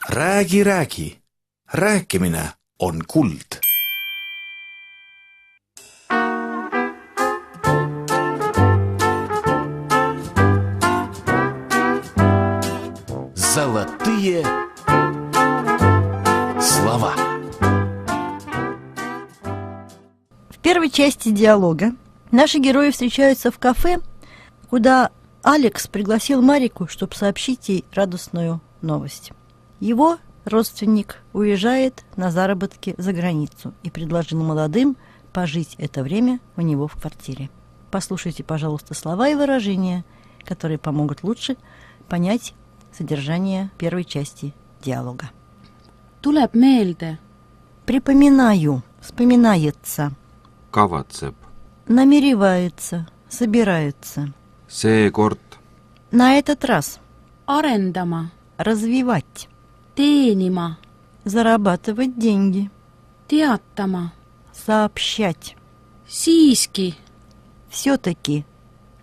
räägi. Rääkimine on kuld. Золотые слова. В первой части диалога наши герои встречаются в кафе, куда Алекс пригласил Марику, чтобы сообщить ей радостную новость. Его родственник уезжает на заработки за границу и предложил молодым пожить это время у него в квартире. Послушайте, пожалуйста, слова и выражения, которые помогут лучше понять содержание первой части диалога. Tuleb meelde. Припоминаю, вспоминается. Kavatseb. Намеревается, собирается. Seekord. На этот раз. Arendama. Развивать. Teenima. Зарабатывать деньги. Teatama. Сообщать. Siiski. Все-таки.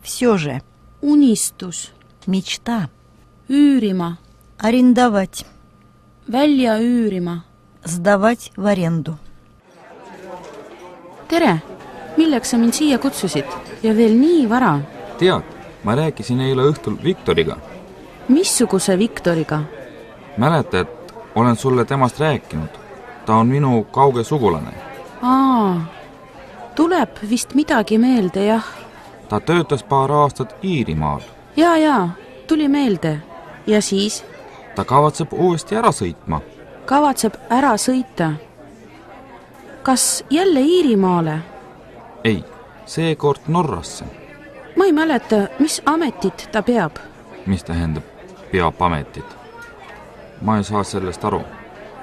Все же. Unistus. Мечта. Üürima. Арендовать. Välja üürima. Сдавать в аренду. Tere! Milleks sa mind siia kutsusid? Ja veel nii vara. Tead, ma rääkisin eile õhtul Viktoriga. Missuguse Viktoriga? Mäleta, et olen sulle temast rääkinud. Ta on minu kauge sugulane. Tuleb vist midagi meelde, jah. Ta töötas paar aastat Iirimaal. Jaa, tuli meelde. Ja siis? Ta kavatseb uuesti ära sõitma. Kavatseb ära sõita. Kas jälle Iirimaale? Ei, seekord Norrasse. Ma ei mäleta, mis ametit ta peab. Mis tähendab peab ametit? Ma ei saa sellest aru.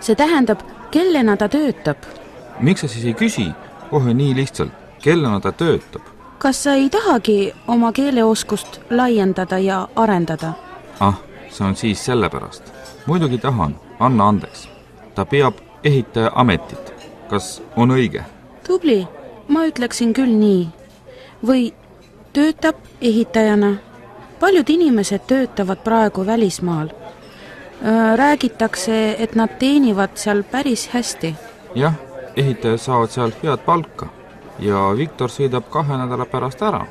See tähendab, kellena ta töötab. Miks sa siis ei küsi kohe nii lihtsalt, kellena ta töötab? Kas sa ei tahagi oma keeleoskust laiendada ja arendada? See on siis sellepärast. Muidugi tahan, anna andeks. Ta peab ehitaja ametit. Kas on õige? Tubli, ma ütleksin küll nii. Või töötab ehitajana. Paljud inimesed töötavad praegu välismaal. Räägitakse, et nad teenivad seal päris hästi. Jah, ehitajad saavad seal head palka. Ja Viktor sõidab 2 nädala pärast ära.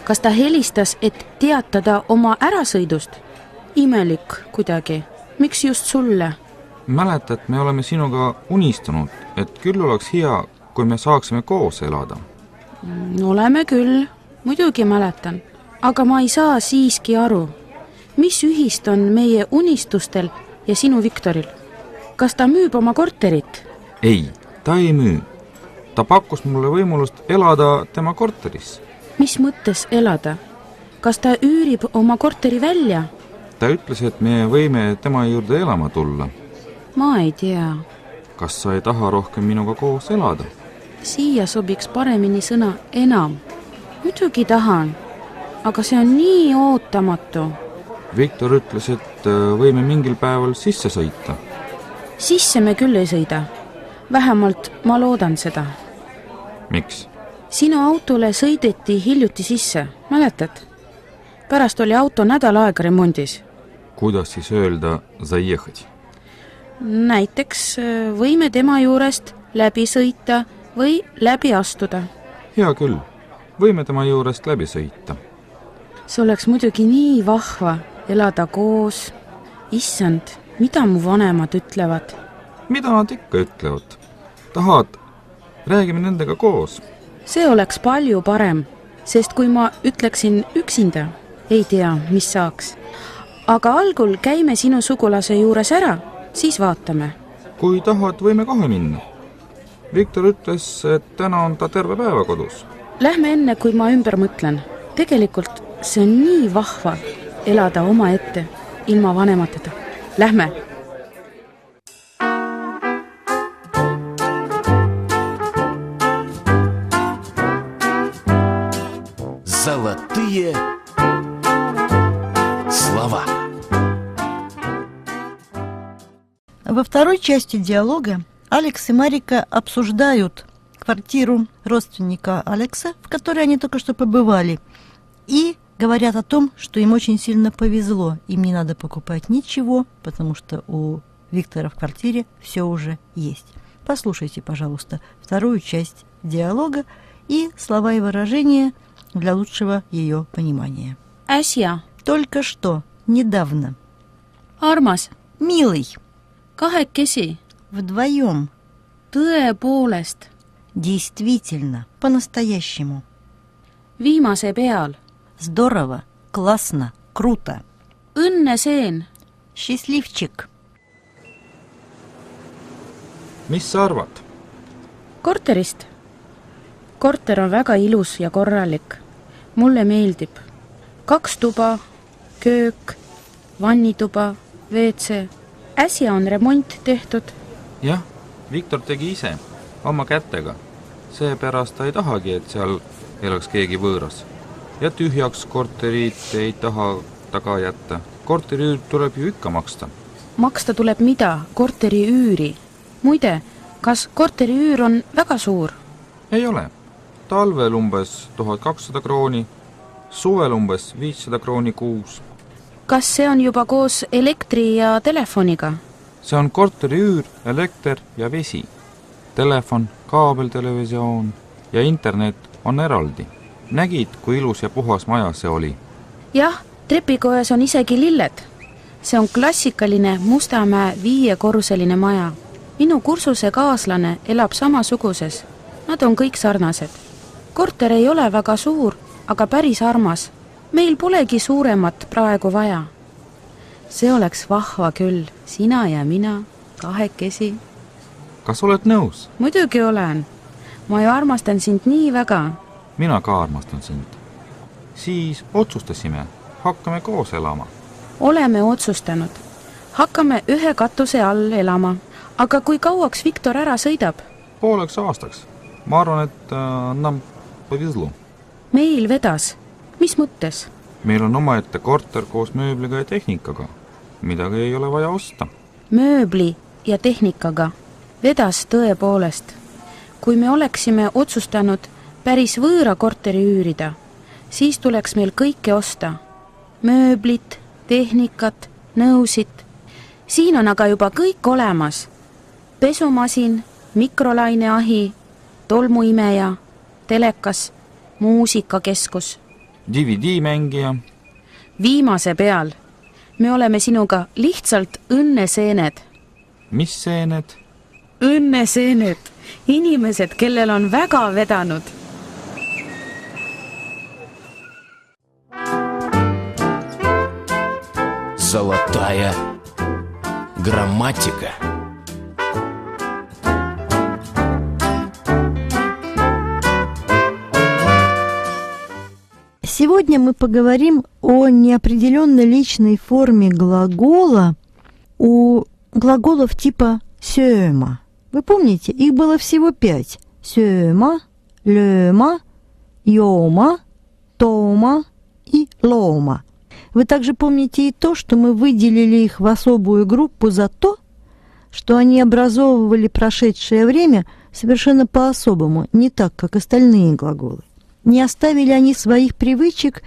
Kas ta helistas, et teatada oma ärasõidust? Imelik kuidagi. Miks just sulle? Mäleta, et me oleme sinuga unistanud, et küll oleks hea, kui me saaksime koos elada. Oleme küll, muidugi mäletan. Aga ma ei saa siiski aru. Mis ühist on meie unistustel ja sinu Viktoril? Kas ta müüb oma korterit? Ei, ta ei müü. Ta pakkus mulle võimalust elada tema korteris. Mis mõttes elada? Kas ta üürib oma korteri välja? Ta ütles, et me võime tema juurde elama tulla. Ma ei tea. Kas sa ei taha rohkem minuga koos elada? Siia sobiks paremini sõna enam. Muidugi tahan, aga see on nii ootamatu. Viktor ütles, et võime mingil päeval sisse sõita. Sisse me küll ei sõida. Vähemalt ma loodan seda. Miks? Sinu autole sõideti hiljuti sisse, mäletad? Pärast oli auto nädal aega remondis. Kuidas siis öelda zaехать? Näiteks võime tema juurest läbi sõita või läbi astuda. Hea küll, võime tema juurest läbi sõita. See oleks muidugi nii vahva elada koos. Issand, mida mu vanemad ütlevad? Mida nad ikka ütlevad? Tahad, räägime nendega koos. See oleks palju parem, sest kui ma ütleksin üksinda, ei tea, mis saaks. Aga algul käime sinu sugulase juures ära, siis vaatame. Kui tahad, võime kohe minna. Viktor ütles, et täna on ta terve päeva kodus. Lähme enne, kui ma ümber mõtlen. Tegelikult see on nii vahva elada oma ette, ilma vanemateta. Lähme! Золотые слова. Во второй части диалога Алекс и Марика обсуждают квартиру родственника Алекса, в которой они только что побывали, и говорят о том, что им очень сильно повезло. Им не надо покупать ничего, потому что у Виктора в квартире все уже есть. Послушайте, пожалуйста, вторую часть диалога и слова и выражения для лучшего ее понимания. Äsja, Только что, недавно, armas, милый, kahekesi, вдвоем, tõepoolest, действительно, по-настоящему, viimase peal, здорово, классно, круто, õnneseen, счастливчик, mis sa arvad? korterist. korter on väga ilus ja korralik. Mulle meeldib. 2 tuba, köök, vannituba, WC. Äsja on remont tehtud. jah, Viktor tegi ise, oma kätega. Seepärast ta ei tahagi, et seal elaks keegi võõras. Ja tühjaks korterit ei taha taga jätta. Korteriüür tuleb ju ikka maksta. Maksta tuleb mida? Korteri üüri. Muide, kas korteri üür on väga suur? Ei ole. Talvel umbes 1200 krooni, suvel umbes 500 krooni kuus. Kas see on juba koos elektri ja telefoniga? See on korteriüür, elekter ja vesi. Telefon, kaabeltelevisioon ja internet on eraldi. Nägid, kui ilus ja puhas maja see oli? Jah, trepikojas on isegi lilled. See on klassikaline Mustamäe 5-korruseline maja. Minu kursuse kaaslane elab samasuguses. Nad on kõik sarnased. Korter ei ole väga suur, aga päris armas. Meil polegi suuremat praegu vaja. See oleks vahva küll, sina ja mina, kahekesi. Kas oled nõus? Muidugi olen. Ma ju armastan sind nii väga. Mina ka armastan sind. Siis otsustasime, hakkame koos elama. Oleme otsustanud. Hakkame ühe katuse all elama. Aga kui kauaks Viktor ära sõidab? Pooleks aastaks. Ma arvan, et nam повезло. Meil vedas. Mis mõttes? Meil on omaette korter koos mööbliga ja tehnikaga. Midagi ei ole vaja osta. Mööbli ja tehnikaga. Vedas tõepoolest. Kui me oleksime otsustanud päris võõra korteri üürida, siis tuleks meil kõike osta. Mööblit, tehnikat, nõusid. Siin on aga juba kõik olemas. Pesumasin, mikrolaineahi, tolmuimeja, telekas, muusikakeskus. DVD-mängija. Viimase peal. Me oleme sinuga lihtsalt õnneseened. Mis seened? Õnneseened. Inimesed, kellel on väga vedanud. Золотая грамматика. Сегодня мы поговорим о неопределенной личной форме глагола у глаголов типа «сёма». Вы помните, их было всего 5. «Сёма», «лёма», «ёма», «тома» и «лома». Вы также помните и то, что мы выделили их в особую группу за то, что они образовывали прошедшее время совершенно по-особому, не так, как остальные глаголы. Не оставили они своих привычек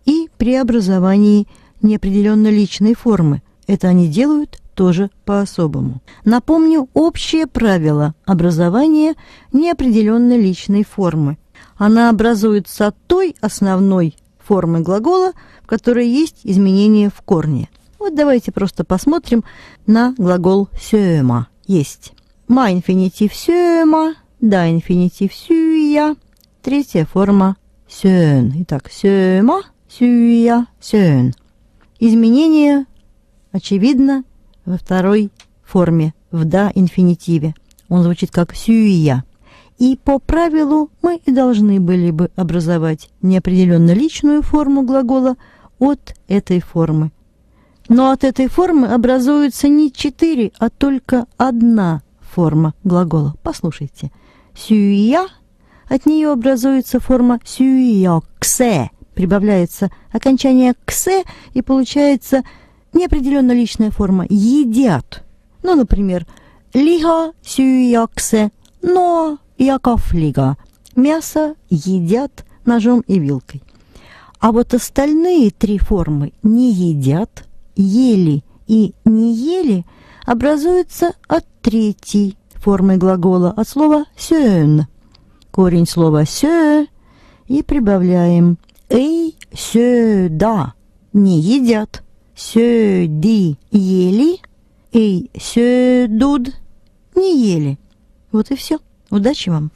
и при образовании неопределенно личной формы. Это они делают тоже по-особому. Напомню общее правило образования неопределенно личной формы. Она образуется от той основной формы глагола, в которой есть изменения в корне. Вот давайте просто посмотрим на глагол «сёма». Есть ма-инфинитив «сёма», да-инфинитив «сюя», третья форма «сён». Итак, «сёма», «сюя», «сён». Изменение, очевидно, во второй форме, в да-инфинитиве. Он звучит как «сюя». И по правилу мы и должны были бы образовать неопределенно личную форму глагола от этой формы. Но от этой формы образуется не 4, а только одна форма глагола. Послушайте. «Сюя», от нее образуется форма «сюёксе». Прибавляется окончание «ксе» и получается неопределенно личная форма «едят». Ну, например, «лиха сюёксе», «но яков лига». Мясо едят ножом и вилкой. А вот остальные 3 формы «не едят», «ели» и «не ели» образуются от 3-й формы глагола, от слова «сён». Корень слова «сё» и прибавляем «эй сёда» – «не едят», «сёди» – «ели», «эй сёдуд» – «не ели». Вот и все. Удачи вам!